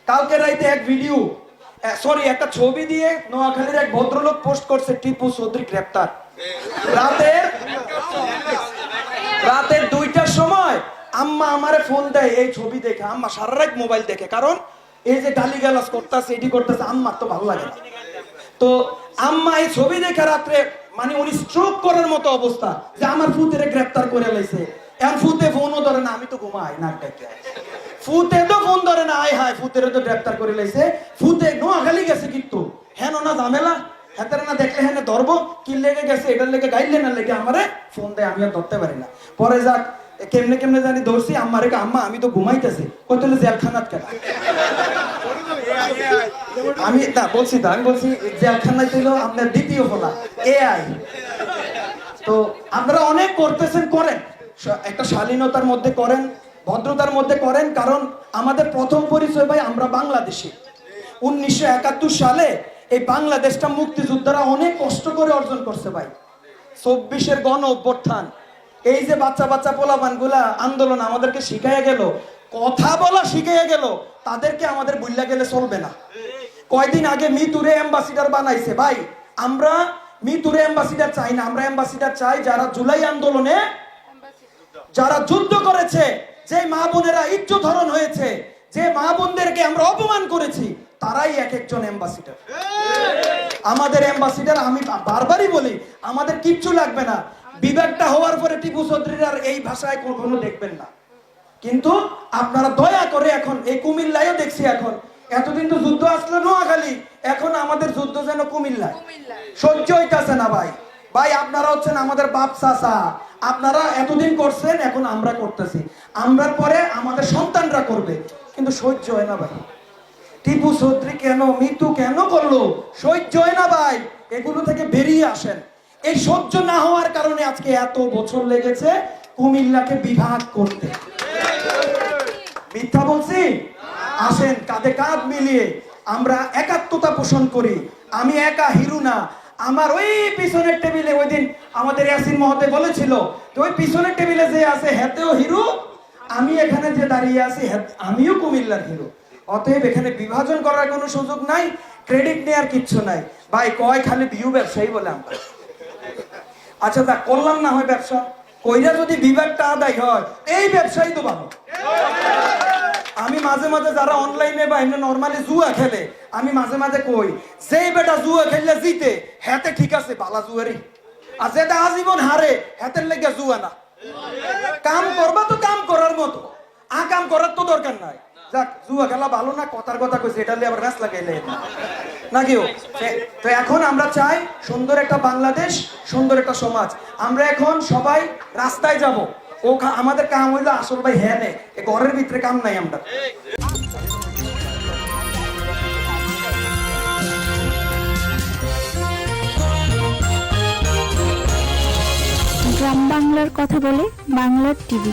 কালকে রাইতে এক ভিডিও একটা ছবি দিয়ে নোয়াখালীর এক ভদ্রলোক পোস্ট করছে, টিপু চৌধুরী গ্রেপ্তার। রাতের 2টার সময় আম্মা আমারে ফোন দেয় এই ছবি দেখে। আম্মা সারা রাত মোবাইল দেখে, কারণ এই যে গালিগালাজ করতেছে এটি করতেছে, আম্মার তো ভালো লাগে না। তো আম্মা এই ছবি দেখে রাত্রে মানে উনি স্ট্রোক করার মতো অবস্থা যে আমার ফুতেরে গ্রেপ্তার করে লাইছে। এখন ফুতে ফোনও ধরে না, আমি তো ঘুমাই না ডেকে। ফুতে তো ফোন ধরে না, আয় হায় ফুতেরে তো গ্রেপ্তার করে লাইছে। ফুতে নোয়াখালী গেছে কিন্তু হেন না ঝামেলা, হেতারে না দেখলে হেনে ধরবো, কি লেগে গেছে এটার লেগে গাইলে না লেগে আমারে ফোন দেয়, আমি আর ধরতে পারি না। পরে যাক কেমনে কেমনে জানি ধরছি, আম্মারে আম্মা আমি তো ঘুমাইতেছি, কত জেলখানাত কেন। আমি বলছি জেলখানায় ছিল আপনার দ্বিতীয় ফলা এআই। তো আপনারা অনেক করতেছেন, করেন, একটা শালীনতার মধ্যে করেন, ভদ্রতার মধ্যে করেন, কারণ আমাদের প্রথম পরিচয় ভাই আমরা বাংলাদেশি। 1971 সালে এই বাংলাদেশটা মুক্তিযোদ্ধারা অনেক কষ্ট করে অর্জন করছে ভাই। 24-এর গণ অভ্যুত্থান, এই যে বাচ্চা বাচ্চা পোলাপান গুলা আন্দোলন আমাদেরকে শিখাইয়া গেল, কথা বলা শিখাইয়া গেল, তাদেরকে আমাদের ভুল্লা গেলে চলবে না। কয়দিন আগে মিতুরে অ্যাম্বাসিডার বানাইছে ভাই, আমরা মিতুরে অ্যাম্বাসিডার চাই না, আমরা অ্যাম্বাসিডার চাই যারা জুলাই আন্দোলনে যারা যুদ্ধ করেছে, যে মা বোনেরা ইজ্জত হরণ হয়েছে, যে মা বোনদেরকে আমরা অপমান করেছি, তারাই এক একজন অ্যাম্বাসিডার। আমাদের অ্যাম্বাসিডার, আমি বারবারই বলি আমাদের কিচ্ছু লাগবে না। বিভাগটা হওয়ার পরে টিপু চৌধুরীর আর এই ভাষায় কখনো দেখবেন না। কিন্তু আপনারা দয়া করে এখন এই কুমিল্লায়ও দেখছি, এখন এতদিন তো যুদ্ধ আসলো নোয়াখালী, এখন আমাদের যুদ্ধ যেন কুমিল্লায়। সহ্য হইতাছে না ভাই। ভাই আপনারা হচ্ছেন আমাদের বাপ চাচা, আপনারা এতদিন করছেন, এখন আমরা করতেছি, আমরা পরে আমাদের সন্তানরা করবে, কিন্তু সহ্য হয় না ভাই। টিপু চৌধুরী কেন, মৃত্যু কেন করলো, সহ্য হয় না ভাই। এগুলো থেকে বেরিয়ে আসেন। এই সহ্য না হওয়ার কারণে আজকে এত বছর লেগেছে কুমিল্লাকে বিভাগ করতে। মিথ্যা বলছি? আসেন কাঁধে কাঁধ মিলিয়ে আমরা একাত্মতা পোষণ করি। আমি একা হিরো না, আমার ওই পিছনের টেবিলে ওই দিন আমাদের ইয়াসিন মহোদয় বলেছিল ওই পিছনের টেবিলে যে আছে হেতেও হিরো, আমি এখানে যে দাঁড়িয়ে আছি আমিও কুমিল্লার হিরো। অতএব এখানে বিভাজন করার কোনো সুযোগ নাই, ক্রেডিট নেওয়ার কিচ্ছু নাই ভাই। কয় খালি ভিউ ব্যবসায়ী বলে আমরা। আচ্ছা তা করলাম না হয় ব্যবসা, কইরা যদি বিভাগটা আদায় হয়, এই ব্যবসায়ী তো ভালো। আমি মাঝে মাঝে যারা অনলাইনে বা এমনি নরমালি জুয়া খেলে, আমি মাঝে মাঝে কই যেই বেটা জুয়া খেললে জিতে হেতে ঠিক আছে বালা জুয়ারি, আর যেটা আজীবন হারে হেতের লেগে জুয়া না। কাম করবা তো কাম করার মতো, কাম করার তো দরকার নাই। যাক জুয়া খেলা ভালো না, কথার কথা কইছে, এটা আবার ম্যাচ লাগাইলে নাকিও। তো এখন আমরা চাই সুন্দর একটা বাংলাদেশ, সুন্দর একটা সমাজ। আমরা এখন সবাই রাস্তায় যাব, ও আমাদের কাম হইলো আসল ভাই হ্যাঁ নে, ঘরের ভিতরে কাম নাই আমরা। গ্রাম বাংলার কথা বলে বাংলার টিভি।